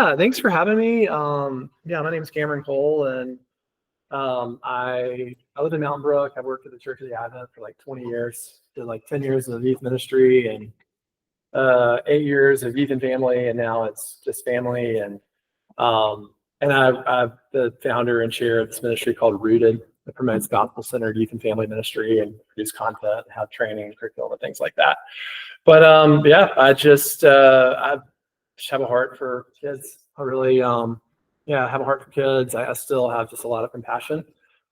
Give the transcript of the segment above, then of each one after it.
Yeah, thanks for having me. Yeah, my name is Cameron Cole, and I live in Mountain Brook. I've worked at the Church of the Advent for like 20 years. Did like 10 years of youth ministry and 8 years of youth and family, and now it's just family. And I'm the founder and chair of this ministry called Rooted, that promotes gospel-centered youth and family ministry and produce content, have training, curriculum, and things like that. But yeah, I just have a heart for kids. I really, yeah, have a heart for kids. I still have just a lot of compassion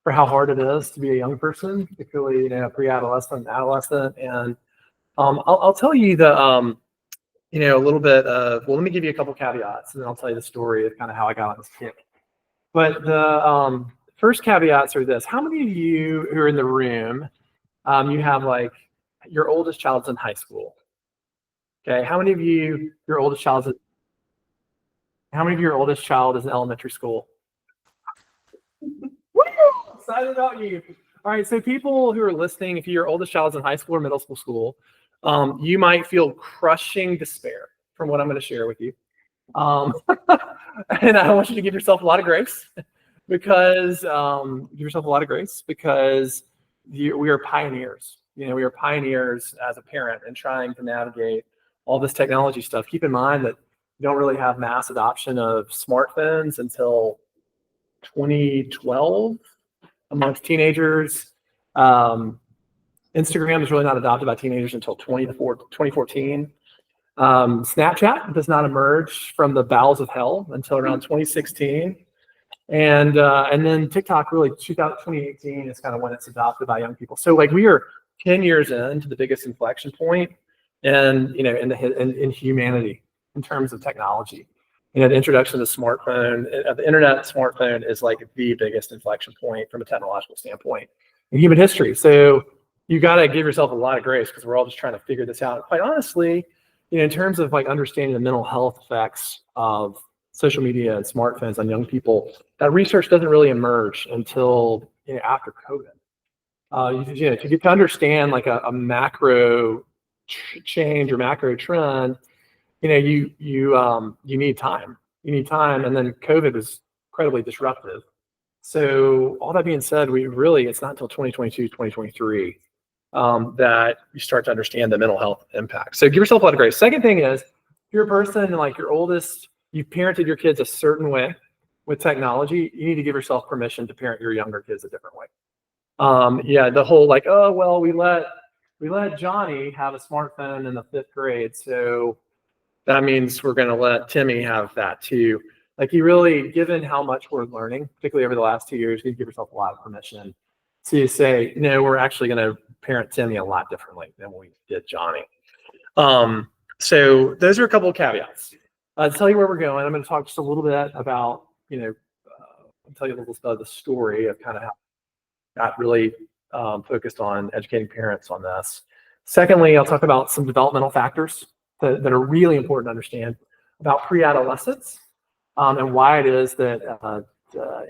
for how hard it is to be a young person, particularly, pre-adolescent, adolescent. And I'll tell you a little bit of, well, let me give you a couple caveats, and then I'll tell you the story of kind of how I got on this kick. But the first caveats are this: how many of you who are in the room, you have like your oldest child's in high school? Okay, how many of you, how many of your oldest child is in elementary school? Woo! Excited about you. All right, so people who are listening, if your oldest child is in high school or middle school, you might feel crushing despair from what I'm going to share with you. And I want you to give yourself a lot of grace because we are pioneers. We are pioneers as a parent in trying to navigate all this technology stuff. Keep in mind that you don't really have mass adoption of smartphones until 2012 amongst teenagers. Instagram is really not adopted by teenagers until 2014. Snapchat does not emerge from the bowels of hell until around 2016. And then TikTok really 2018 is kind of when it's adopted by young people. So like we are 10 years into the biggest inflection point in humanity in terms of technology. The introduction of the smartphone, the internet smartphone is like the biggest inflection point from a technological standpoint in human history. So you got to give yourself a lot of grace because we're all just trying to figure this out. Quite honestly, in terms of like understanding the mental health effects of social media and smartphones on young people, that research doesn't really emerge until after COVID. To get to understand like a macro change or macro trend, you need time. You need time, and then COVID was incredibly disruptive. So all that being said, it's not until 2022, 2023 that you start to understand the mental health impact. So give yourself a lot of grace. Second thing is, if you're a person like your oldest, you've parented your kids a certain way with technology, you need to give yourself permission to parent your younger kids a different way. The whole like, oh, well, we let Johnny have a smartphone in the 5th grade, so that means we're going to let Timmy have that too. Like you really, given how much we're learning, particularly over the last 2 years, you give yourself a lot of permission to say, no, we're actually going to parent Timmy a lot differently than we did Johnny. So those are a couple of caveats. To tell you where we're going, I'm going to talk just a little bit about, I'll tell you a little bit about the story of kind of how I got really focused on educating parents on this. Secondly, I'll talk about some developmental factors that are really important to understand about pre-adolescence and why it is that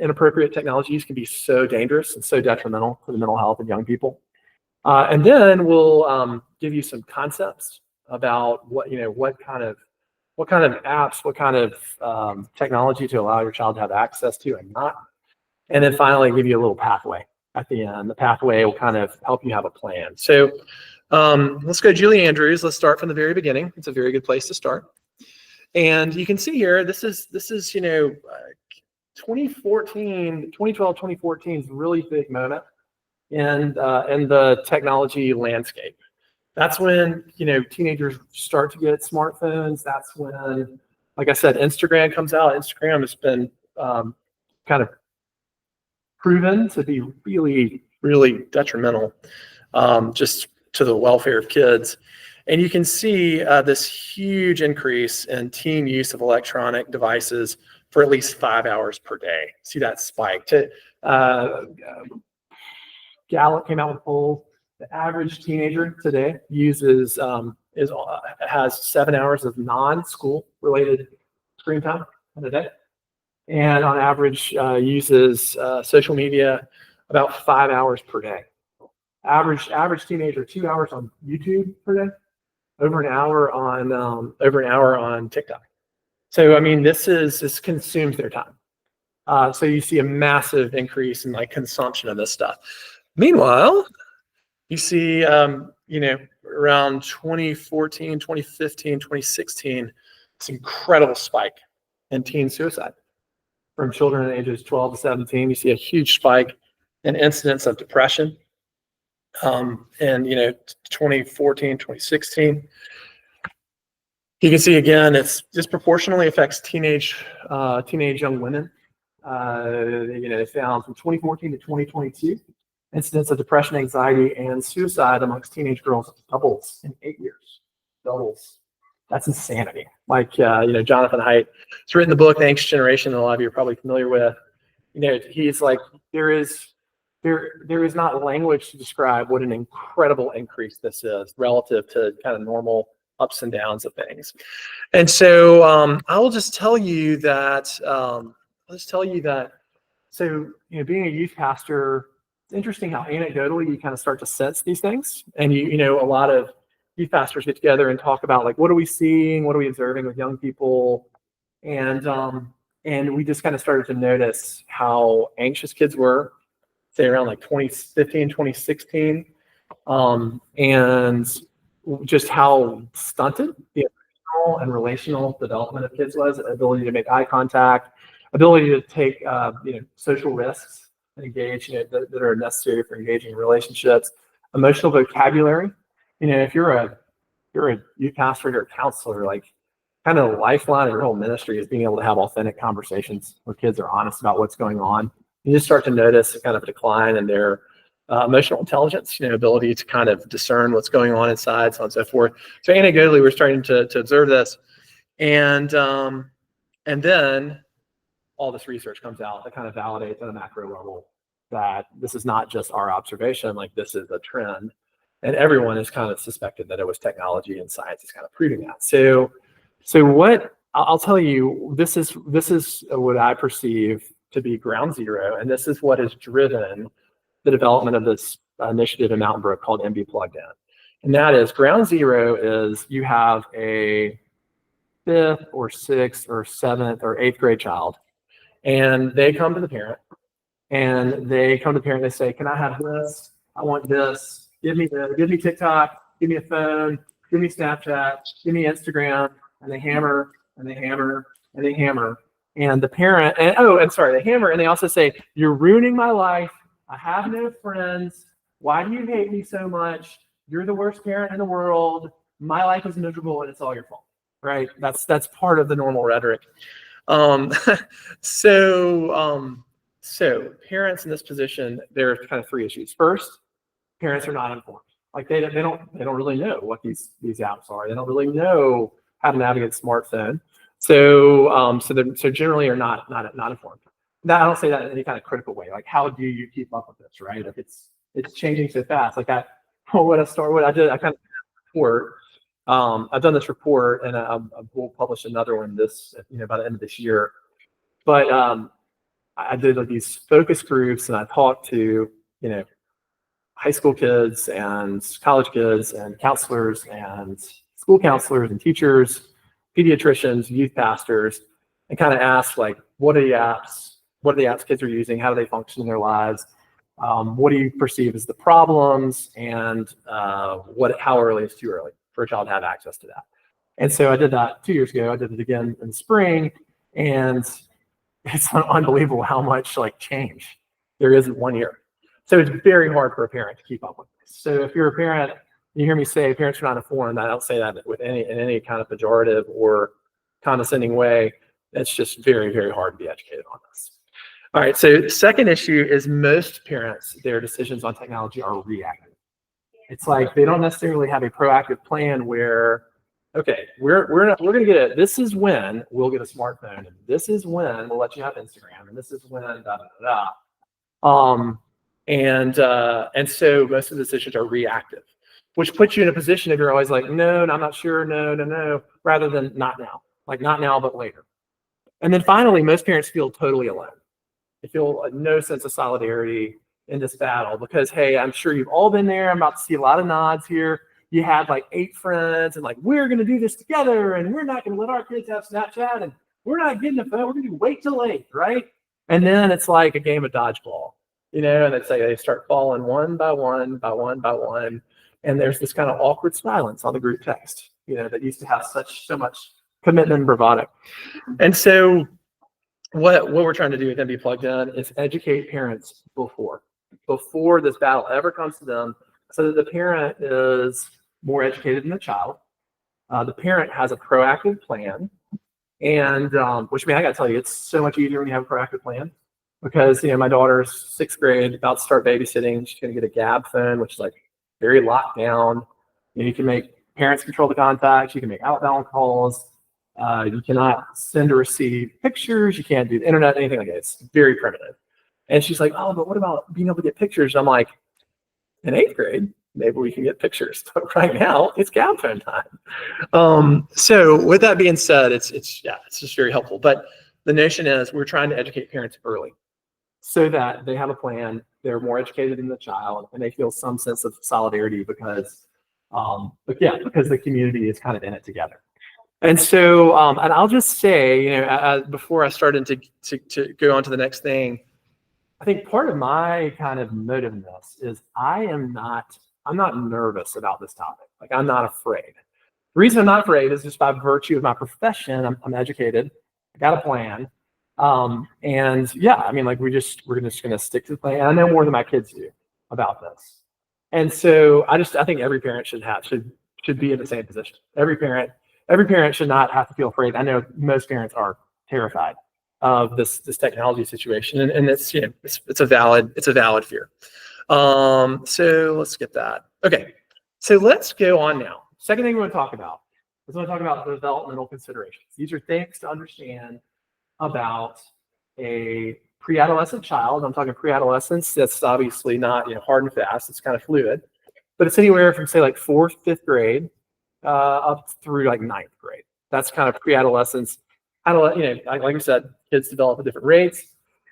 inappropriate technologies can be so dangerous and so detrimental to the mental health of young people. And then we'll give you some concepts about what kind of apps, what kind of technology to allow your child to have access to and not. And then finally, give you a little pathway at the end. The pathway will kind of help you have a plan. So let's go Julie Andrews. Let's start from the very beginning. It's a very good place to start. And you can see here, this is 2012, 2014 is a really big moment in the technology landscape. That's when, teenagers start to get smartphones. That's when, like I said, Instagram comes out. Instagram has been kind of proven to be really, really detrimental just to the welfare of kids. And you can see this huge increase in teen use of electronic devices for at least 5 hours per day. See that spike. Gallup came out with a poll. The average teenager today has 7 hours of non-school related screen time in a day, and on average uses social media about 5 hours per day. Average teenager 2 hours on YouTube per day, over an hour on TikTok. So, I mean, this consumes their time. So you see a massive increase in like consumption of this stuff. Meanwhile, you see, around 2014, 2015, 2016, this incredible spike in teen suicide from children ages 12 to 17. You see a huge spike in incidence of depression. And 2014, 2016. You can see again, it's disproportionately affects teenage young women. They found from 2014 to 2022, incidence of depression, anxiety, and suicide amongst teenage girls doubles in 8 years. Doubles. That's insanity. Like, Jonathan Haidt has written the book, The Anxious Generation, that a lot of you are probably familiar with. He's like, there is not language to describe what an incredible increase this is relative to kind of normal ups and downs of things. And so I will just tell you that, so, being a youth pastor, it's interesting how anecdotally you kind of start to sense these things. And a lot of youth pastors get together and talk about, like, what are we seeing? What are we observing with young people? And we just kind of started to notice how anxious kids were, say around like 2015, 2016, and just how stunted the emotional and relational development of kids was, ability to make eye contact, ability to take social risks and engage that are necessary for engaging in relationships, emotional vocabulary. If you're a youth pastor or a counselor, like, kind of the lifeline of your whole ministry is being able to have authentic conversations where kids are honest about what's going on. You just start to notice a kind of a decline in their emotional intelligence, ability to kind of discern what's going on inside, so on and so forth. So anecdotally, we're starting to observe this, and then all this research comes out that kind of validates at a macro level that this is not just our observation, like this is a trend, and everyone has kind of suspected that it was technology, and science is kind of proving that. So what I'll tell you, this is what I perceive to be ground zero, and this is what has driven the development of this initiative in Mountain Brook called MB Plugged In. And that is, ground zero is you have a 5th or 6th or 7th or 8th grade child, and they come to the parent, and they say, can I have this? I want this. Give me TikTok, give me a phone, give me Snapchat, give me Instagram, and they hammer, and they hammer, and they hammer. And the parent, they hammer, and they also say, you're ruining my life. I have no friends. Why do you hate me so much? You're the worst parent in the world. My life is miserable, and it's all your fault, right? That's part of the normal rhetoric. So parents in this position, there are kind of 3 issues. First, parents are not informed. Like, they don't really know what these apps are. They don't really know how to navigate the smartphone. So generally are not informed. Now, I don't say that in any kind of critical way. Like, how do you keep up with this, right? If it's changing so fast. Like, I kind of report. I've done this report, and I will publish another one by the end of this year. But I did like these focus groups, and I talked to high school kids and college kids and counselors and school counselors and teachers, pediatricians, youth pastors, and kind of asked, like, what are the apps kids are using? How do they function in their lives? What do you perceive as the problems? And how early is too early for a child to have access to that? And so I did that 2 years ago. I did it again in the spring, and it's unbelievable how much change there is in 1 year. So it's very hard for a parent to keep up with this. So if you're a parent, you hear me say parents are not informed. I don't say that in any kind of pejorative or condescending way. It's just very, very hard to be educated on this. All right, so the second issue is most parents, their decisions on technology are reactive. It's like they don't necessarily have a proactive plan where, okay, we're going to get it. This is when we'll get a smartphone, and this is when we'll let you have Instagram, and this is when da da da da. And so most of the decisions are reactive, which puts you in a position if you're always like, no, I'm not sure, no, rather than not now, like not now, but later. And then finally, most parents feel totally alone. They feel no sense of solidarity in this battle because, hey, I'm sure you've all been there. I'm about to see a lot of nods here. you had like 8 friends and like, we're going to do this together and we're not going to let our kids have Snapchat and we're not getting a phone. We're going to wait till 8, right? And then it's like a game of dodgeball, and it's like they start falling one by one by one by one. And there's this kind of awkward silence on the group text, that used to have so much commitment and bravado. And so what we're trying to do with MB Plugged In is educate parents before this battle ever comes to them, so that the parent is more educated than the child. The parent has a proactive plan, and which I got to tell you, it's so much easier when you have a proactive plan, because my daughter's 6th grade, about to start babysitting. She's going to get a Gab phone, which is like very locked down. You can make parents control the contacts. You can make outbound calls. You cannot send or receive pictures. You can't do the internet, anything like that. It's very primitive. And she's like, oh, but what about being able to get pictures? I'm like, in 8th grade, maybe we can get pictures. But right now, it's Gab phone time. So with that being said, it's just very helpful. But the notion is we're trying to educate parents early so that they have a plan, they're more educated than the child, and they feel some sense of solidarity because the community is kind of in it together. And so, and I'll just say, before I start to go on to the next thing, I think part of my kind of motive in this is I'm not nervous about this topic. Like, I'm not afraid. The reason I'm not afraid is just by virtue of my profession. I'm educated. I got a plan. And yeah, we're just going to stick to the plan. I know more than my kids do about this. And so I think every parent should be in the same position. Every parent should not have to feel afraid. I know most parents are terrified of this technology situation, and it's it's a valid fear. So let's skip that. Okay, so let's go on now. Second thing we want to talk about is the developmental considerations. These are things to understand about a pre-adolescent child. I'm talking pre-adolescence. That's obviously not hard and fast. It's kind of fluid, but it's anywhere from say like 4th, 5th grade up through like 9th grade. That's kind of pre-adolescence. Like we said, kids develop at different rates,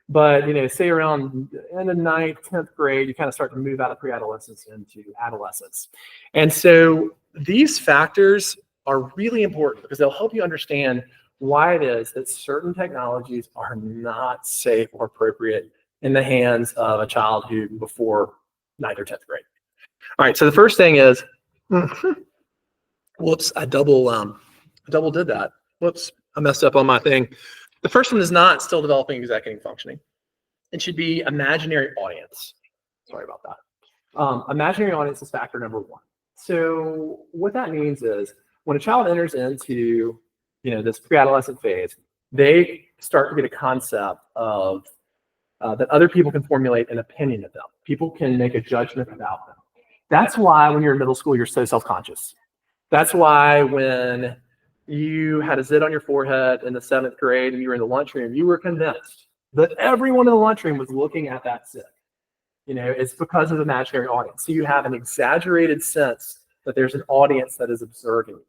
but say around in the 9th, 10th grade, you kind of start to move out of pre-adolescence into adolescence. And so these factors are really important because they'll help you understand why it is that certain technologies are not safe or appropriate in the hands of a child who before 9th or 10th grade. All right, so the first thing is, whoops, I double did that. Whoops, I messed up on my thing. The first one is not still developing executive functioning. It should be imaginary audience. Sorry about that. Imaginary audience is factor number 1. So what that means is when a child enters into this pre-adolescent phase, they start to get a concept of that other people can formulate an opinion of them. People can make a judgment about them. That's why when you're in middle school, you're so self-conscious. That's why when you had a zit on your forehead in the 7th grade and you were in the lunchroom, you were convinced that everyone in the lunchroom was looking at that zit. It's because of the imaginary audience. So you have an exaggerated sense that there's an audience that is observing.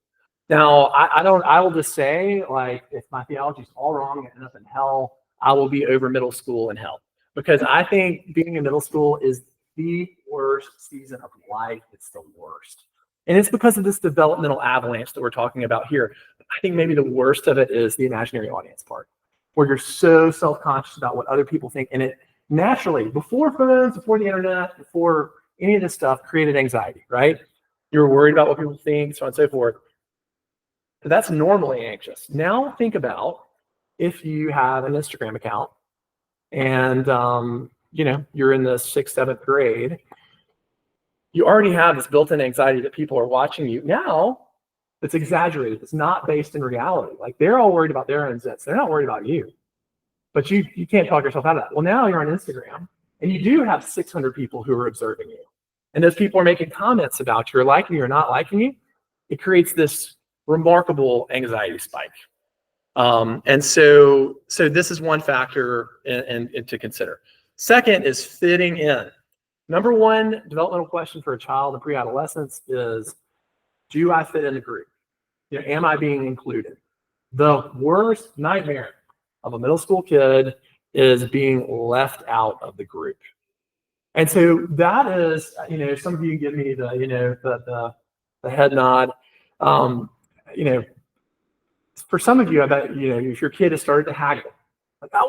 Now, I will just say, like, if my theology is all wrong and end up in hell, I will be over middle school in hell. Because I think being in middle school is the worst season of life. It's the worst. And it's because of this developmental avalanche that we're talking about here. I think maybe the worst of it is the imaginary audience part, where you're so self-conscious about what other people think. And it naturally, before phones, before the internet, before any of this stuff, created anxiety, right? You're worried about what people think, so on and so forth. So that's normally anxious. Now think about if you have an Instagram account and you're in the 6th, 7th grade. You already have this built-in anxiety that people are watching you. Now it's exaggerated. It's not based in reality. Like, they're all worried about their own zits. They're not worried about you. But you can't talk yourself out of that. Well, now you're on Instagram and you do have 600 people who are observing you. And those people are making comments about you or liking you or not liking you. It creates this remarkable anxiety spike. And so this is one factor and to consider. Second is fitting in. Number 1 developmental question for a child in pre-adolescence is, do I fit in the group? Am I being included? The worst nightmare of a middle school kid is being left out of the group. And so that is, some of you give me the the head nod. You know, for some of you, I bet, you know, if your kid has started to haggle, like, I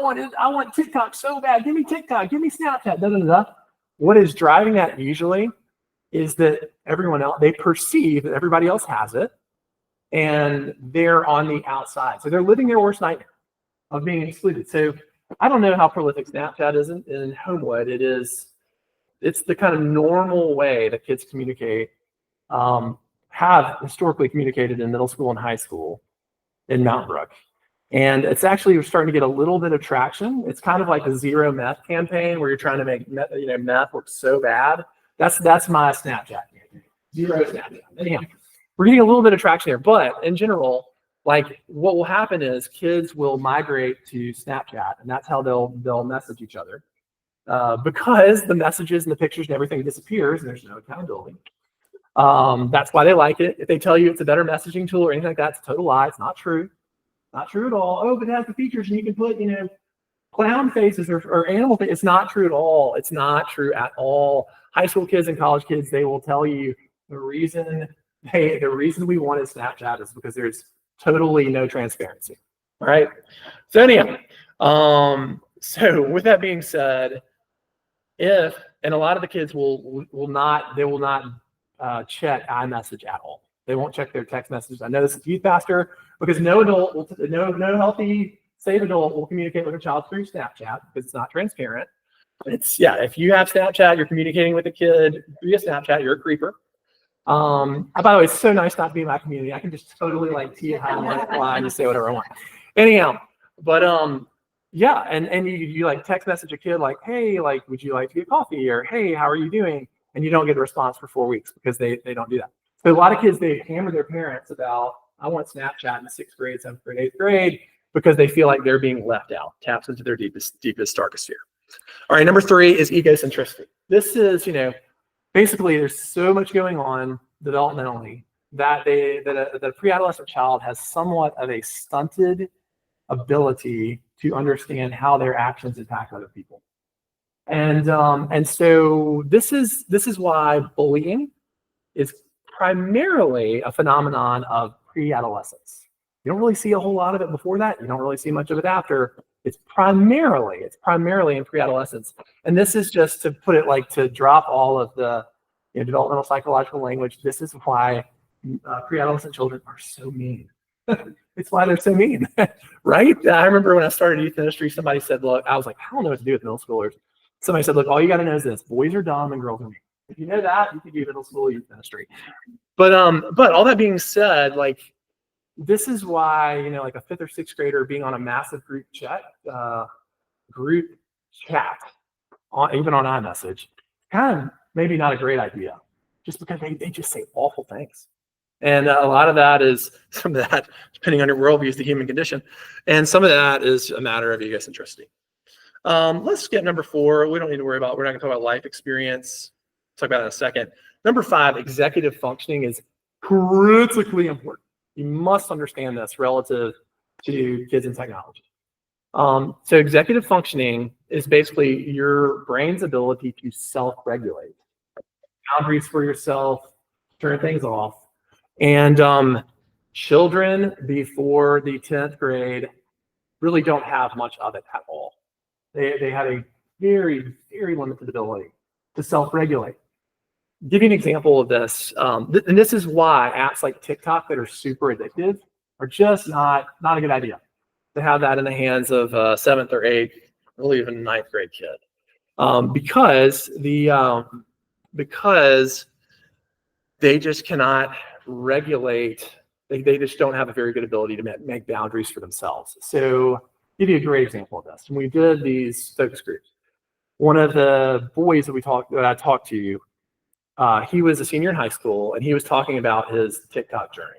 want TikTok so bad. Give me TikTok, give me Snapchat, da, da, da, da. What is driving that usually is that everyone else, they perceive that everybody else has it and they're on the outside. So they're living their worst nightmare of being excluded. So I don't know how prolific Snapchat is in Homewood. It's the kind of normal way that kids communicate, have historically communicated in middle school and high school in Mountain Brook. And it's actually starting to get a little bit of traction. It's kind of like a zero meth campaign where you're trying to make meth look so bad. That's my Snapchat campaign. Zero Snapchat. Anyhow, we're getting a little bit of traction here, but in general, like what will happen is kids will migrate to Snapchat, and that's how they'll message each other, because the messages and the pictures and everything disappears, and there's no accountability. That's why they like it. If they tell you it's a better messaging tool or anything like that, it's a total lie. It's not true. Not true at all. Oh, but it has the features and you can put, you know, clown faces or animal faces. It's not true at all. It's not true at all. High school kids and college kids, they will tell you the reason we wanted Snapchat is because there's totally no transparency. All right. So anyhow, so with that being said, and a lot of the kids will not check iMessage at all. They won't check their text messages. I know this is youth pastor because no healthy, safe adult will communicate with a child through Snapchat because it's not transparent. If you have Snapchat, you're communicating with a kid via Snapchat, you're a creeper. By the way, it's so nice not to be in my community. I can just totally like tee it high and fly and just say whatever I want. Anyhow, but yeah, and you like text message a kid like, hey, like, would you like to get coffee? Or hey, how are you doing? And you don't get a response for 4 weeks because they don't do that. So a lot of kids, they hammer their parents about, I want Snapchat in 6th grade, 7th grade, 8th grade, because they feel like they're being left out. Taps into their deepest, darkest fear. All right, number 3 is egocentricity. This is, you know, basically there's so much going on developmentally that a pre-adolescent child has somewhat of a stunted ability to understand how their actions impact other people. And so this is why bullying is primarily a phenomenon of pre-adolescence. You don't really see a whole lot of it before that. You don't really see much of it after. It's primarily in pre-adolescence. And this is just to put it like to drop all of the developmental psychological language. This is why pre-adolescent children are so mean. It's why they're so mean, right? I remember when I started youth ministry, somebody said, look, I was like, I don't know what to do with middle schoolers. Somebody said, look, all you got to know is this: boys are dumb and girls are mean. If you know that, you can do middle school youth ministry. But all that being said, like, this is why, like a 5th or 6th grader being on a massive group chat, even on iMessage, kind of maybe not a great idea, just because they just say awful things. And a lot of that is, some of that, depending on your worldview, is the human condition. And some of that is a matter of egocentricity. Let's get number 4. We don't need to worry about, we're not going to talk about life experience. Talk about it in a second. Number 5, executive functioning is critically important. You must understand this relative to kids and technology. So executive functioning is basically your brain's ability to self-regulate, boundaries for yourself, turn things off. And children before the 10th grade really don't have much of it at all. They have a very, very limited ability to self-regulate. Give you an example of this, and this is why apps like TikTok that are super addictive are just not a good idea to have that in the hands of a 7th or 8th, really even 9th grade kid, because they just cannot regulate. They just don't have a very good ability to make boundaries for themselves. So I'll give you a great example of this. When we did these focus groups, one of the boys that I talked to, he was a senior in high school, and he was talking about his TikTok journey.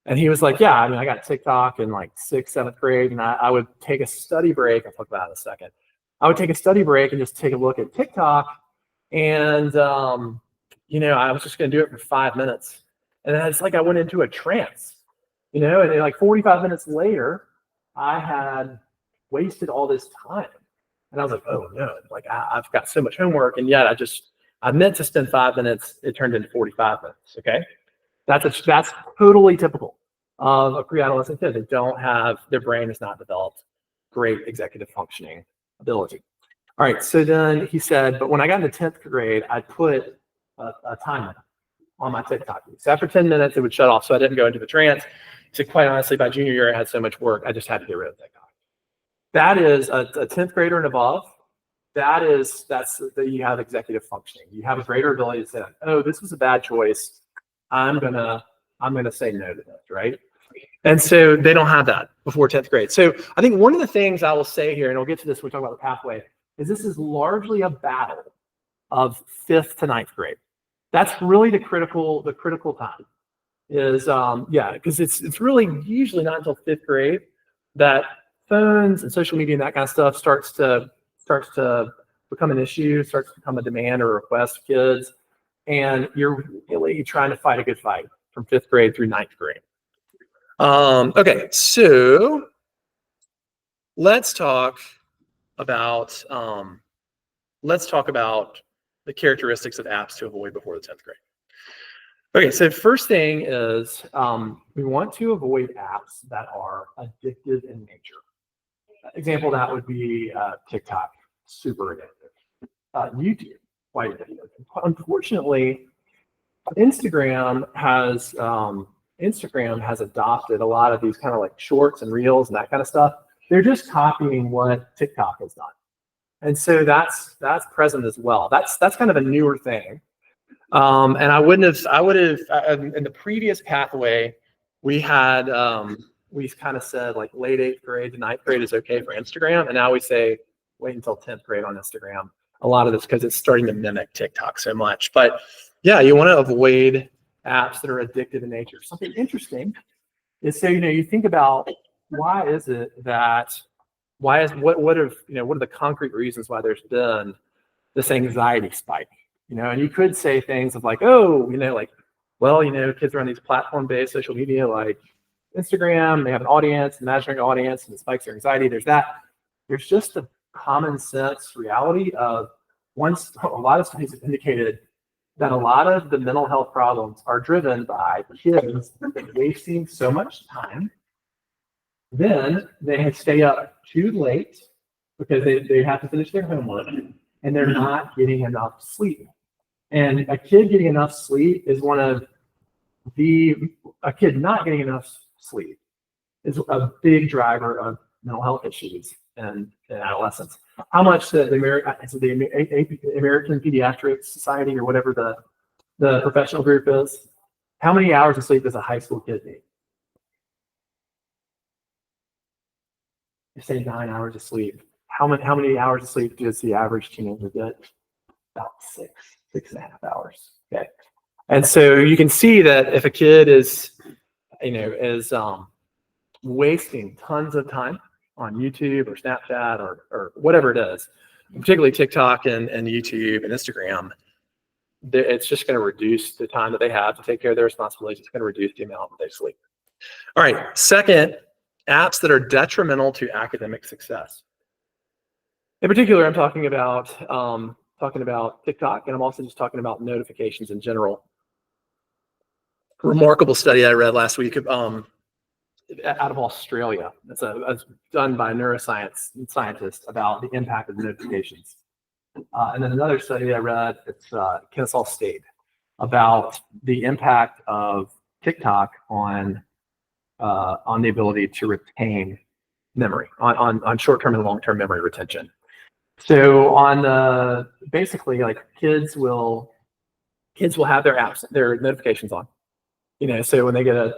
And he was like, yeah, I mean, I got TikTok in like 6th, 7th grade, and I would take a study break. I'll talk about it in a second. I would take a study break and just take a look at TikTok. And, I was just going to do it for 5 minutes. And then it's like I went into a trance, and then like 45 minutes later, I had wasted all this time. And I was like, oh no, like I've got so much homework, and yet I meant to spend 5 minutes. It turned into 45 minutes. Okay. That's totally typical of a pre-adolescent kid. They don't have, their brain has not developed great executive functioning ability. All right, so then he said, but when I got into 10th grade, I put a timer on my TikTok. So after 10 minutes, it would shut off, so I didn't go into the trance. So quite honestly, by junior year, I had so much work, I just had to get rid of TikTok. That is a 10th grader and above. That's that you have executive functioning. You have a greater ability to say, oh, this was a bad choice. I'm gonna say no to this, right? And so they don't have that before 10th grade. So I think one of the things I will say here, and we'll get to this when we talk about the pathway, is this is largely a battle of 5th to 9th grade. That's really the critical time. Is because it's really usually not until 5th grade that phones and social media and that kind of stuff starts to become an issue, starts to become a demand or a request of kids, and you're really trying to fight a good fight from 5th grade through 9th grade. Okay, so let's talk about the characteristics of apps to avoid before the 10th grade. Okay, so first thing is we want to avoid apps that are addictive in nature. Example of that would be TikTok, super addictive. YouTube, quite addictive. Unfortunately, Instagram has adopted a lot of these kind of like shorts and reels and that kind of stuff. They're just copying what TikTok has done, and so that's present as well. That's kind of a newer thing. And I would have in the previous pathway, we had we kind of said like late 8th grade to 9th grade is okay for Instagram, and now we say wait until 10th grade on Instagram. A lot of this because it's starting to mimic TikTok so much. But yeah, you want to avoid apps that are addictive in nature. Something interesting is, so you think about what are the concrete reasons why there's been this anxiety spike? And you could say things of like, oh, kids are on these platform-based social media like Instagram, they have an audience, an imaginary audience, and it spikes their anxiety. There's that. There's just a common sense reality of a lot of studies have indicated that a lot of the mental health problems are driven by kids wasting so much time. Then they stay up too late because they have to finish their homework and they're not getting enough sleep. And a kid getting enough sleep is a kid not getting enough sleep is a big driver of mental health issues in adolescence. How much the American Pediatric Society or whatever the professional group is, how many hours of sleep does a high school kid need? You say 9 hours of sleep. How many hours of sleep does the average teenager get? About 6.5 hours. Okay. And so you can see that if a kid is wasting tons of time on YouTube or Snapchat or whatever it is, particularly TikTok and YouTube and Instagram, it's just going to reduce the time that they have to take care of their responsibilities. It's going to reduce the amount that they sleep. All right. Second, apps that are detrimental to academic success. In particular, I'm talking about TikTok, and I'm also just talking about notifications in general. A remarkable study I read last week out of Australia. It's done by a neuroscience scientist about the impact of notifications. And then another study I read, it's Kennesaw State, about the impact of TikTok on the ability to retain memory, on short-term and long-term memory retention. So basically, like kids will have their apps, their notifications on. So when they get a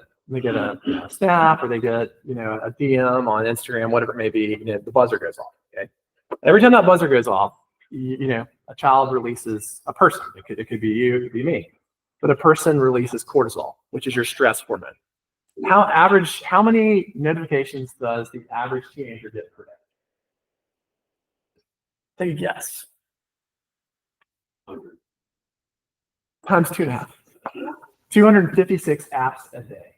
snap or they get a DM on Instagram, whatever it may be, the buzzer goes off. Okay, every time that buzzer goes off, a child releases a person. It could be you, it could be me, but a person releases cortisol, which is your stress hormone. How many notifications does the average teenager get per day? Take a guess. 100 times 2.5. 256 apps a day.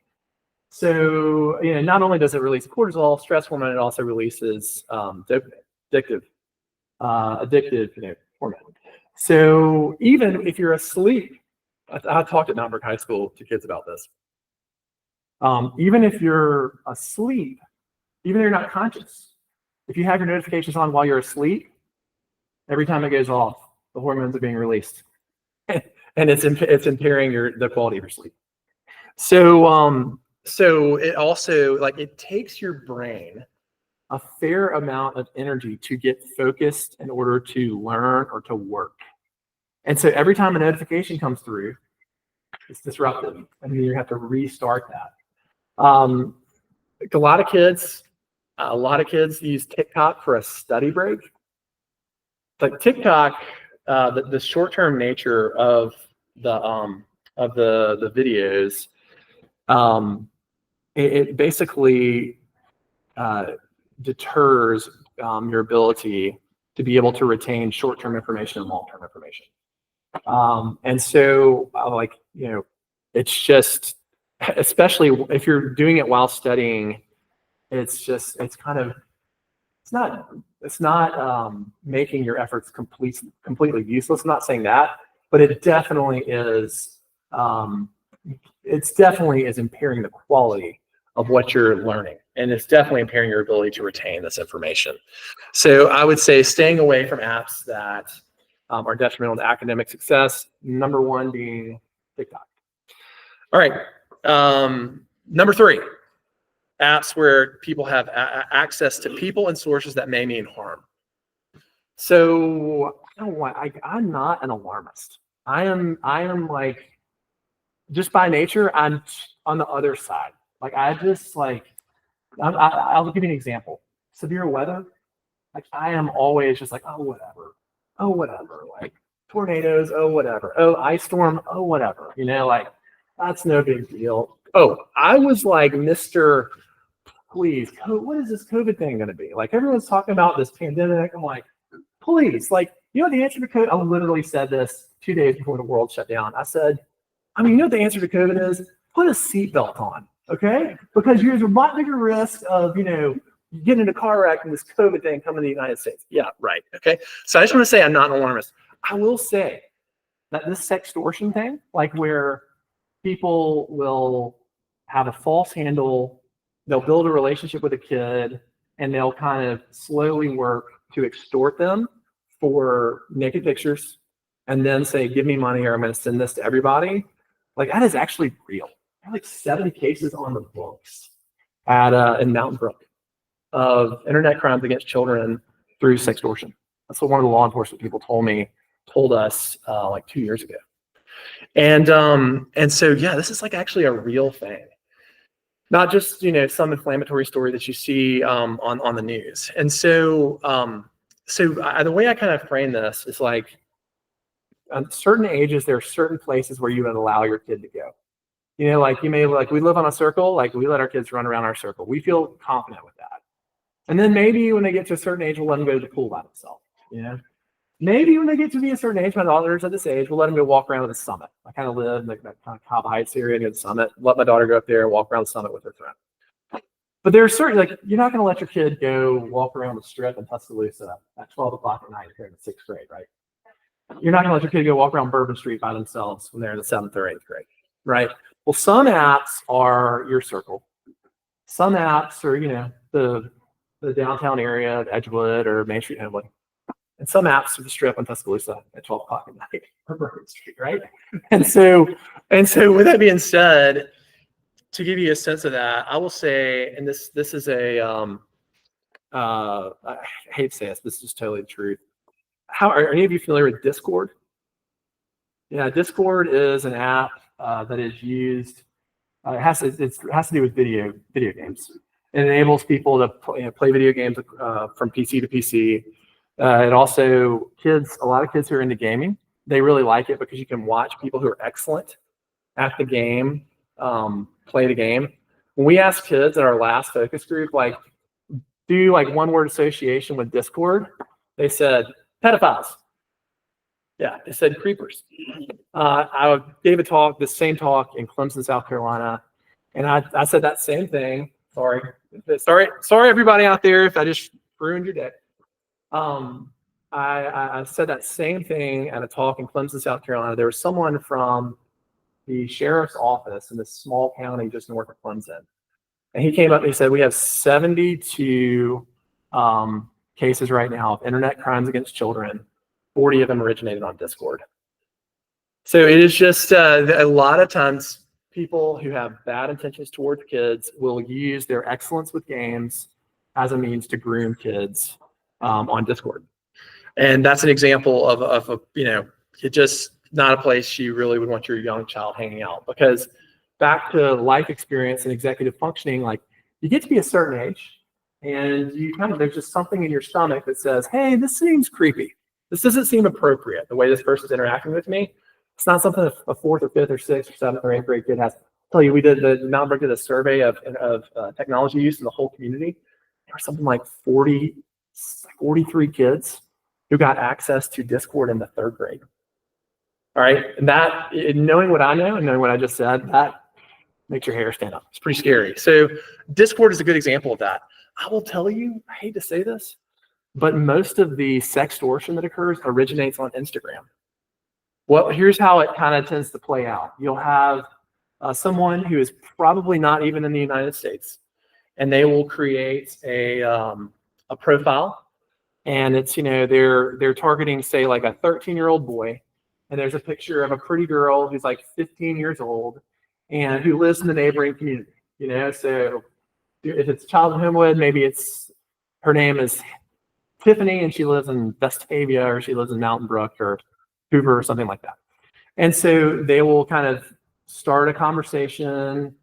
So, not only does it release cortisol, stress hormone, it also releases addictive hormone. So even if you're asleep I talked at Naumburg High School to kids about this. Even if you're asleep, even if you're not conscious, if you have your notifications on while you're asleep, every time it goes off, the hormones are being released, and it's impairing the quality of your sleep. So so it also, like, it takes your brain a fair amount of energy to get focused in order to learn or to work. And so every time a notification comes through, it's disruptive, and you have to restart that. A lot of kids use TikTok for a study break. Like TikTok, the short-term nature of the videos, it basically deters your ability to be able to retain short-term information and long-term information. And so, like, you know, it's just, especially if you're doing it while studying, it's not making your efforts completely useless. I'm not saying that, but it definitely is. It's definitely is impairing the quality of what you're learning, and it's definitely impairing your ability to retain this information. So I would say staying away from apps that are detrimental to academic success. Number one being TikTok. All right. Number three, apps where people have access to people and sources that may mean harm. So I'm not an alarmist. I am like, just by nature, I'm on the other side. Like, I'll give you an example. Severe weather, like, I am always just like, oh, whatever. Like, tornadoes, oh, whatever. Oh, ice storm, oh, whatever. You know, like, that's no big deal. Oh, I was like, Mr. Please, what is this COVID thing going to be? Like, everyone's talking about this pandemic. I'm like, please, like, you know the answer to COVID? I literally said this 2 days before the world shut down. I said, I mean, you know what the answer to COVID is? Put a seatbelt on, okay? Because there's a lot bigger risk of, you know, getting in a car wreck and this COVID thing coming to the United States. Yeah, right, okay? So I just want to say I'm not an alarmist. I will say that this sextortion thing, like where people will have a false handle, they'll build a relationship with a kid, and they'll kind of slowly work to extort them for naked pictures, and then say, give me money or I'm going to send this to everybody. Like, that is actually real. There are like 70 cases on the books in Mountain Brook of internet crimes against children through sextortion. That's what one of the law enforcement people told us like 2 years ago. And so, yeah, this is like actually a real thing. Not just, you know, some inflammatory story that you see on the news. And so, the way I kind of frame this is like, at certain ages, there are certain places where you would allow your kid to go. You know, like, we live on a circle, like, we let our kids run around our circle. We feel confident with that. And then maybe when they get to a certain age, we'll let them go to the pool by themselves, you know? Maybe when they get to be a certain age, my daughter's at this age, we'll let them go walk around the summit. I kind of live in that kind of Cobb Heights area near the summit. Let my daughter go up there and walk around the summit with her friend. But there are certain, like, you're not going to let your kid go walk around the strip in Tuscaloosa at 12 o'clock at night if they're in the 6th grade, right? You're not going to let your kid go walk around Bourbon Street by themselves when they're in the 7th or 8th grade, right? Well, some apps are your circle. Some apps are, you know, the downtown area of Edgewood or Main Street, Edgewood. And some apps are the strip on Tuscaloosa at 12 o'clock at night or Bourbon Street, right? And so with that being said, to give you a sense of that, I will say, and this is a, I hate to say this is totally the truth. Are any of you familiar with Discord? Yeah, Discord is an app that is used. It has to do with video games. It enables people to play video games from PC to PC. It also, a lot of kids who are into gaming, they really like it because you can watch people who are excellent at the game play the game. When we asked kids at our last focus group, like, do like one word association with Discord, they said pedophiles. Yeah, they said creepers. I gave the same talk in Clemson, South Carolina, and I said that same thing. Sorry, everybody out there, if I just ruined your day. I said that same thing at a talk in Clemson, South Carolina. There was someone from the sheriff's office in this small county just north of Clemson. And he came up and he said, we have 72 cases right now of internet crimes against children. 40 of them originated on Discord. So it is just a lot of times people who have bad intentions towards kids will use their excellence with games as a means to groom kids on Discord. And that's an example of a, it just not a place you really would want your young child hanging out, because back to life experience and executive functioning, like you get to be a certain age and you there's just something in your stomach that says, hey, this seems creepy. This doesn't seem appropriate, the way this person's interacting with me. It's not something a fourth or fifth or sixth or seventh or eighth grade kid has. I'll tell you, we did Mountain Brook did a survey of technology use in the whole community. There were something like 43 kids who got access to Discord in the third grade. All right, and that, knowing what I know and knowing what I just said, that makes your hair stand up. It's pretty scary. So Discord is a good example of that. I will tell you, I hate to say this, but most of the sextortion that occurs originates on Instagram. Well, here's how it kind of tends to play out. You'll have someone who is probably not even in the United States, and they will create a profile, and it's, they're targeting, say, like a 13-year-old boy, and there's a picture of a pretty girl who's like 15 years old and who lives in the neighboring community. So if it's Child of Homewood, maybe her name is Tiffany and she lives in Vestavia, or she lives in Mountain Brook or Hoover or something like that. And so they will kind of start a conversation,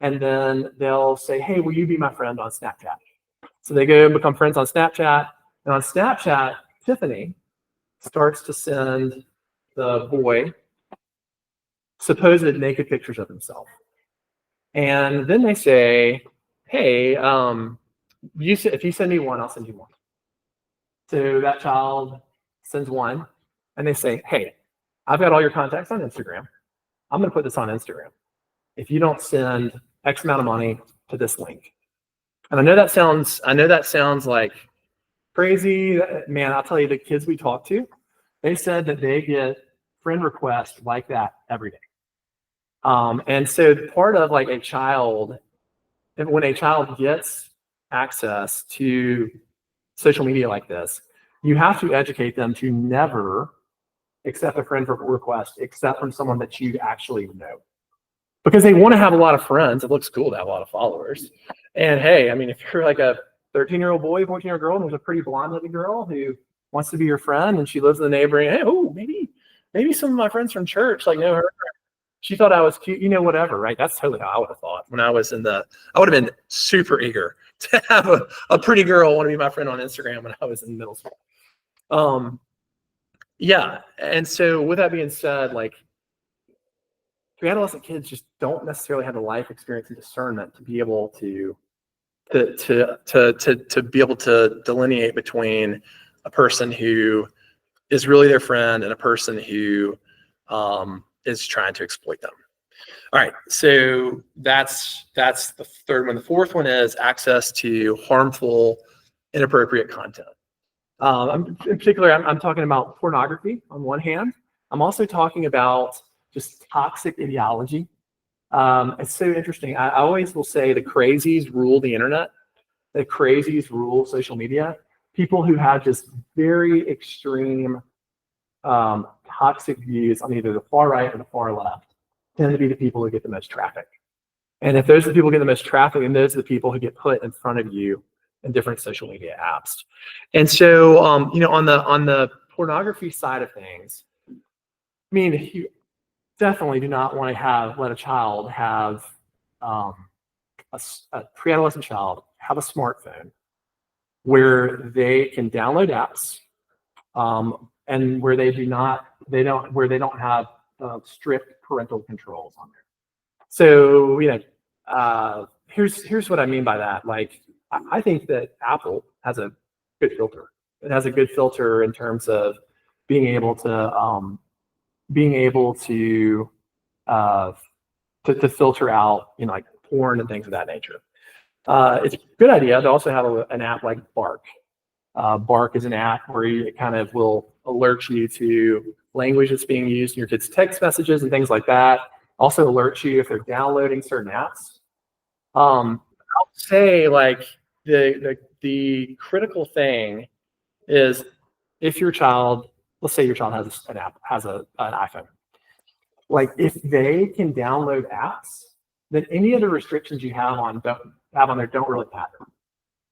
and then they'll say, hey, will you be my friend on Snapchat? So they go and become friends on Snapchat. And on Snapchat, Tiffany starts to send the boy supposed naked pictures of himself. And then they say, hey, if you send me one, I'll send you one. So that child sends one, and they say, hey, I've got all your contacts on Instagram. I'm going to put this on Instagram if you don't send X amount of money to this link. And I know that sounds like crazy. Man, I'll tell you, the kids we talk to, they said that they get friend requests like that every day. And so part of like a child, when a child gets access to social media like this, you have to educate them to never accept a friend request except from someone that you actually know. Because they want to have a lot of friends. It looks cool to have a lot of followers. And hey, I mean, if you're like a 13-year-old boy, 14-year-old girl, and there's a pretty blonde-looking girl who wants to be your friend, and she lives in the neighboring, hey, maybe some of my friends from church know her. She thought I was cute, whatever, right? That's totally how I would have thought when I was I would have been super eager to have a pretty girl want to be my friend on Instagram when I was in middle school. Yeah. And so with that being said, like, pre-adolescent kids just don't necessarily have the life experience and discernment to be able to be able to delineate between a person who is really their friend and a person who is trying to exploit them. All right, so that's the third one. The fourth one is access to harmful, inappropriate content. In particular, I'm talking about pornography on one hand. I'm also talking about just toxic ideology. It's so interesting. I always will say the crazies rule the internet. The crazies rule social media. People who have just very extreme toxic views on either the far right or the far left tend to be the people who get the most traffic. And if those are the people who get the most traffic, and those are the people who get put in front of you in different social media apps. And so, on the pornography side of things, I mean, you definitely do not want to let a child have a pre-adolescent child have a smartphone where they can download apps, and where they don't have strict parental controls on there. So, here's what I mean by that. Like, I think that Apple has a good filter. It has a good filter in terms of being able to filter out, like porn and things of that nature. It's a good idea to also have an app like Bark. Bark is an app where it kind of will alert you to language that's being used in your kids' text messages and things like that. Also alerts you if they're downloading certain apps. I'll say like the critical thing is if your child, let's say your child has an app, has an iPhone, like if they can download apps, then any of the restrictions you have on there don't really matter.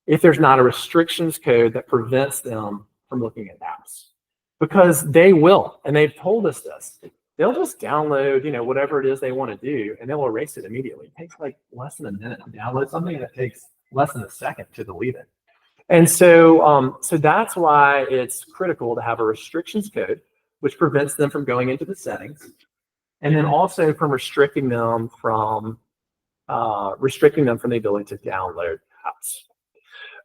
If there's not a restrictions code that prevents them from looking at apps, because they will, and they've told us this, they'll just download, whatever it is they want to do, and they'll erase it immediately. It takes like less than a minute to download something, and it takes less than a second to delete it. And so, so that's why it's critical to have a restrictions code, which prevents them from going into the settings, and then also from restricting them from the ability to download apps.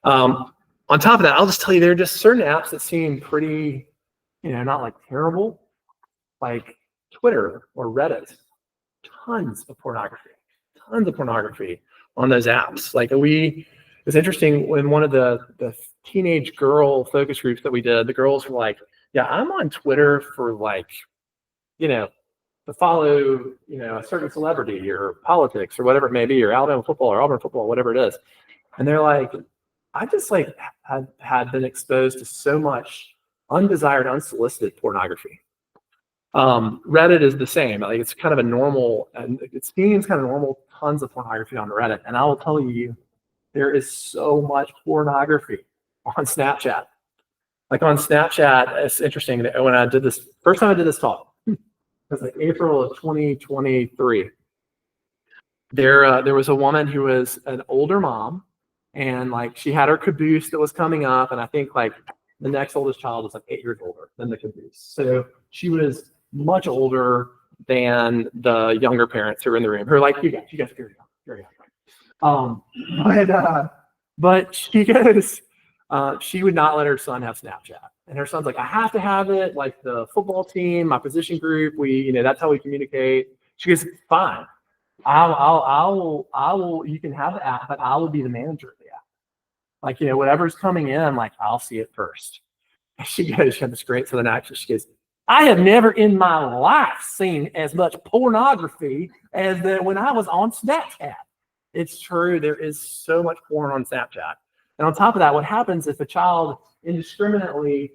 On top of that, I'll just tell you, there are just certain apps that seem pretty, not like terrible, like Twitter or Reddit. Tons of pornography on those apps. Like it's interesting, when one of the teenage girl focus groups that we did, the girls were like, yeah, I'm on Twitter for like, to follow, a certain celebrity or politics or whatever it may be, or Alabama football or Auburn football, whatever it is. And they're like, I just like had been exposed to so much undesired, unsolicited pornography. Reddit is the same. Like it's kind of a normal, and it seems kind of normal, tons of pornography on Reddit. And I will tell you, there is so much pornography on Snapchat. Like on Snapchat, it's interesting that when I did this, first time I did this talk, it was like April of 2023. There was a woman who was an older mom, and like she had her caboose that was coming up, and I think like the next oldest child was like 8 years older than the caboose. So she was much older than the younger parents who were in the room. Who were like, you guys carry on. But she goes, she would not let her son have Snapchat. And her son's like, I have to have it, like the football team, my position group, that's how we communicate. She goes, fine. I will, you can have the app, but I will be the manager of the app. Like, whatever's coming in, like I'll see it first. And she had this great Southern accent. She goes, I have never in my life seen as much pornography as when I was on Snapchat. It's true. There is so much porn on Snapchat. And on top of that, what happens if a child indiscriminately,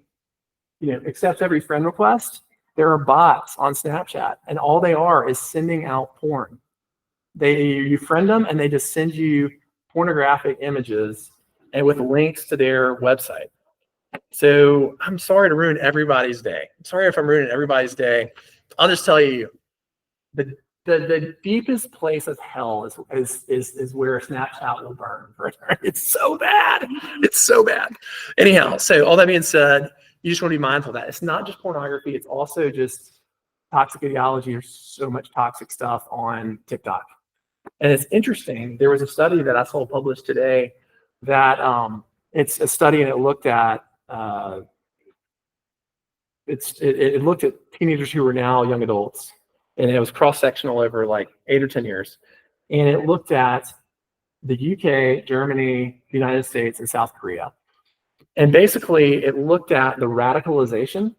accepts every friend request? There are bots on Snapchat, and all they are is sending out porn. You friend them, and they just send you pornographic images and with links to their website. So I'm sorry to ruin everybody's day. I'm sorry if I'm ruining everybody's day. I'll just tell you, the deepest place of hell is where Snapchat will burn. It's so bad. It's so bad. Anyhow, so all that being said, you just want to be mindful of that. It's not just pornography. It's also just toxic ideology. There's so much toxic stuff on TikTok. And it's interesting. There was a study that I saw published today that it's a study, and it looked at it looked at teenagers who were now young adults, and it was cross-sectional over like 8 or 10 years. And it looked at the UK, Germany, the United States, and South Korea. And basically, it looked at the radicalization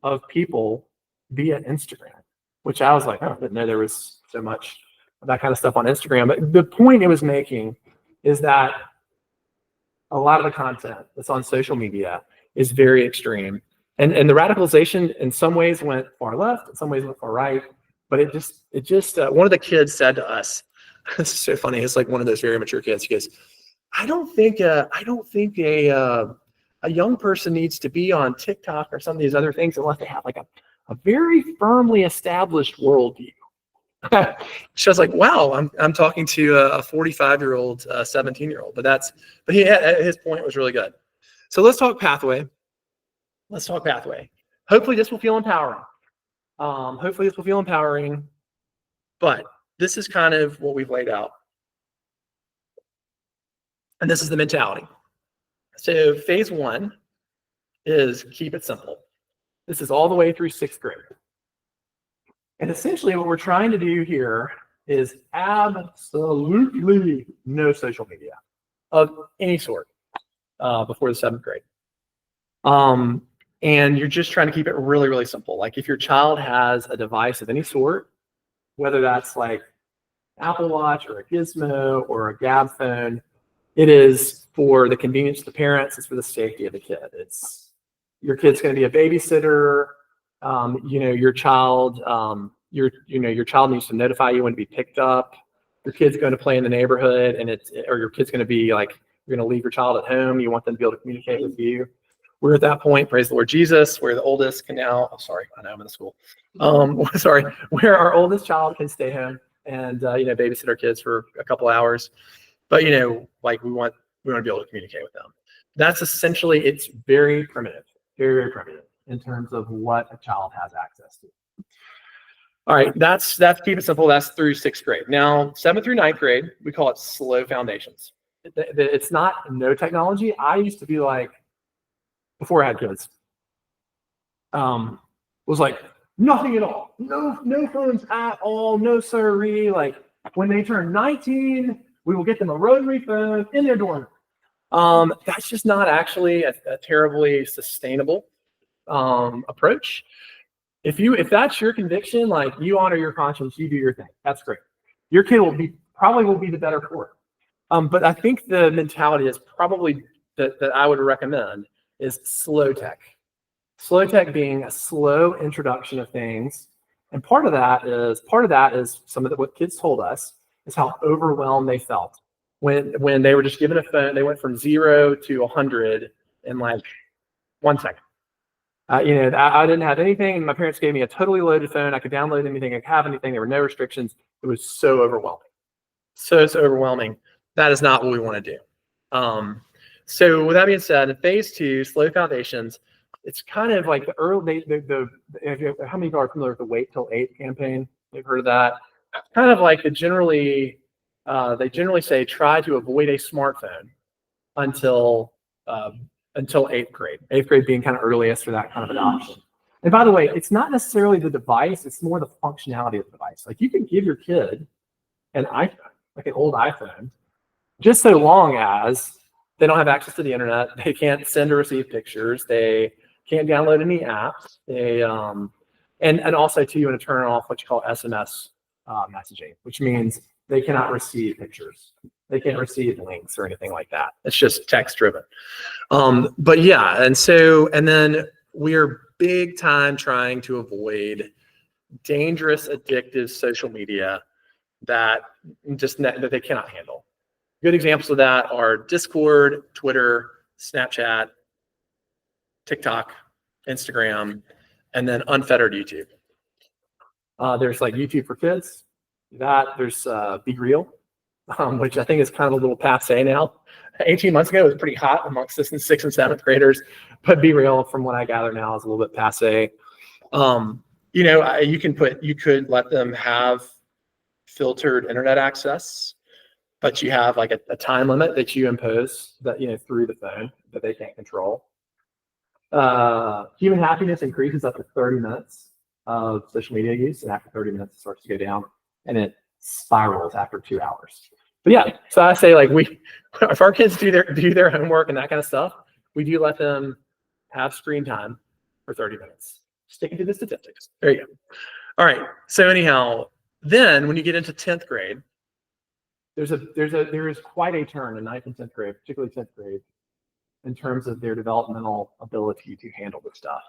of people via Instagram, which I was like, oh, I didn't know there was so much of that kind of stuff on Instagram. But the point it was making is that a lot of the content that's on social media is very extreme. And the radicalization in some ways went far left, in some ways went far right. But it just one of the kids said to us, this is so funny. It's like one of those very mature kids. He goes, I don't think a young person needs to be on TikTok or some of these other things unless they have like a very firmly established worldview. So I was like, wow, I'm talking to a 45-year-old, 17-year-old, but his point was really good. So let's talk pathway. Hopefully this will feel empowering. But this is kind of what we've laid out. And this is the mentality. So phase 1 is keep it simple. This is all the way through 6th grade. And essentially what we're trying to do here is absolutely no social media of any sort before the 7th grade. And you're just trying to keep it really, really simple. Like if your child has a device of any sort, whether that's like Apple Watch or a Gizmo or a Gab phone, it is for the convenience of the parents. It's for the safety of the kid. It's your kid's going to be a babysitter. Your child, your child needs to notify you when to be picked up. Your kid's going to play in the neighborhood, or your kid's going to be like, you're going to leave your child at home. You want them to be able to communicate with you. We're at that point, praise the Lord Jesus, where the oldest can now, I know I'm in the school. Where our oldest child can stay home and, babysit our kids for a couple hours. But, we want to be able to communicate with them. That's essentially, it's very primitive, very, very primitive in terms of what a child has access to. All right, that's keep it simple. That's through 6th grade. Now, 7th through 9th grade, we call it slow foundations. It's not no technology. I used to be like, before I had kids, was like nothing at all. No phones at all. No sirree. Like when they turn 19, we will get them a rotary phone in their dorm. That's just not actually a terribly sustainable approach. If that's your conviction, like you honor your conscience, you do your thing. That's great. Your kid will be the better for it. But I think the mentality is probably that I would recommend is slow tech. Slow tech being a slow introduction of things. And part of that is what kids told us is how overwhelmed they felt when they were just given a phone. They went from 0 to 100 in like 1 second. I didn't have anything. My parents gave me a totally loaded phone. I could download anything. I could have anything. There were no restrictions. It was so overwhelming. So overwhelming. That is not what we want to do. So with that being said, in phase 2, slow foundations, it's kind of like the early, how many of you are familiar with the Wait Till 8 campaign? You've heard of that? Kind of like they generally say, try to avoid a smartphone until 8th grade. 8th grade being kind of earliest for that kind of adoption. And by the way, it's not necessarily the device, it's more the functionality of the device. Like you can give your kid an iPhone, like an old iPhone, just so long as they don't have access to the internet, they can't send or receive pictures, they can't download any apps, and also too, you want to turn off what you call SMS messaging, which means they cannot receive pictures. They can't receive links or anything like that. It's just text driven. But yeah, and then we are big time trying to avoid dangerous, addictive social media that they cannot handle. Good examples of that are Discord, Twitter, Snapchat, TikTok, Instagram, and then unfettered YouTube. There's like YouTube for kids. There's Be Real, which I think is kind of a little passe now. 18 months ago, it was pretty hot amongst this in 6th and 7th graders, but Be Real, from what I gather now, is a little bit passe. You could let them have filtered internet access, but you have like a time limit that you impose that, through the phone that they can't control. Human happiness increases up to 30 minutes of social media use, and after 30 minutes, it starts to go down, and it spirals after 2 hours. But yeah, so I say like if our kids do their homework and that kind of stuff, we do let them have screen time for 30 minutes. Sticking to the statistics. There you go. All right. So anyhow, then when you get into 10th grade, there is quite a turn in 9th and 10th grade, particularly 10th grade, in terms of their developmental ability to handle this stuff.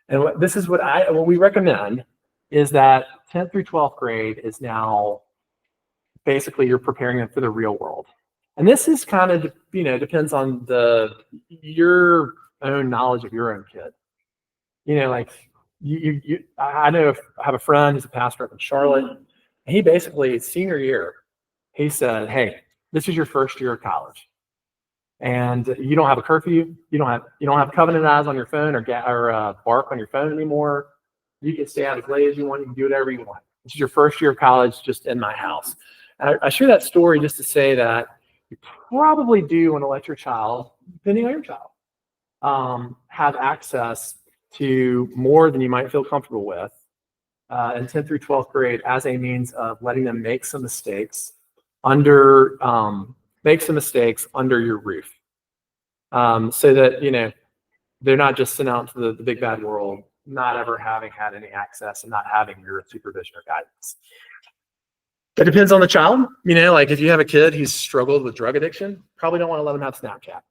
And this is what we recommend is that 10th through 12th grade is now basically you're preparing them for the real world. And this is kind of, depends on your own knowledge of your own kid. I know I have a friend who's a pastor up in Charlotte, and he basically, senior year, he said, hey, this is your first year of college. And you don't have a curfew. You don't have covenant eyes on your phone or bark on your phone anymore. You can stay out as late as you want. You can do whatever you want. This is your first year of college, just in my house. I share that story just to say that you probably do want to let your child, depending on your child, have access to more than you might feel comfortable with in 10th through 12th grade as a means of letting them make some mistakes under your roof, so that they're not just sent out to the big bad world, not ever having had any access and not having your supervision or guidance. It depends on the child. Like if you have a kid who's struggled with drug addiction, probably don't want to let them have Snapchat.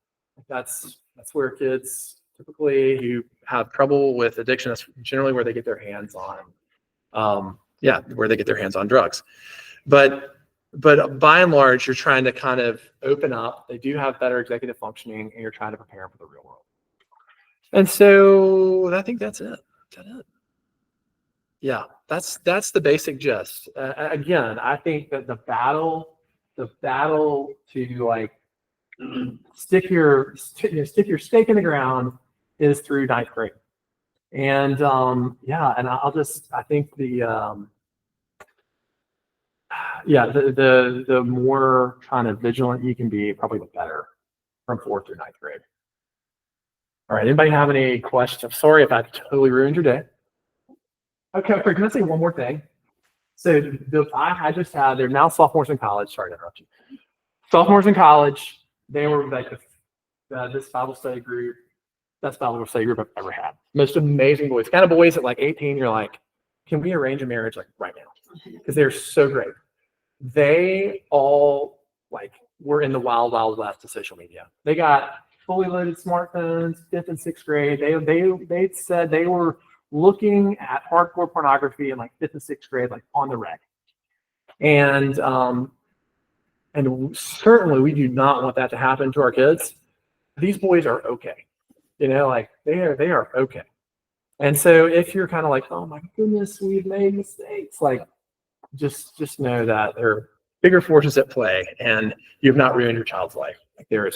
That's where kids typically who have trouble with addiction, that's generally where they get their hands on, where they get their hands on drugs. But by and large, you're trying to kind of open up. They do have better executive functioning, and you're trying to prepare them for the real world. And so I think that's it. Yeah, that's the basic gist. Again, I think that the battle to like stick your stake in the ground is through 9th grade. And I think the more kind of vigilant you can be, probably the better from 4th through 9th grade. All right, anybody have any questions? I'm sorry if I totally ruined your day. Okay, can I say one more thing? So they're now sophomores in college. Sorry to interrupt you. Sophomores in college, they were like this Bible study group, best Bible study group I've ever had. Most amazing boys. Kind of boys at like 18, you're like, can we arrange a marriage like right now? Because they're so great. They all like were in the wild west of social media. They got fully loaded smartphones, 5th and 6th grade. They said they were looking at hardcore pornography in like 5th and 6th grade, like on the reg. And certainly we do not want that to happen to our kids. These boys are okay. Like they are okay. And so if you're kind of like, oh my goodness, we've made mistakes, like just know that there are bigger forces at play and you've not ruined your child's life. Like there is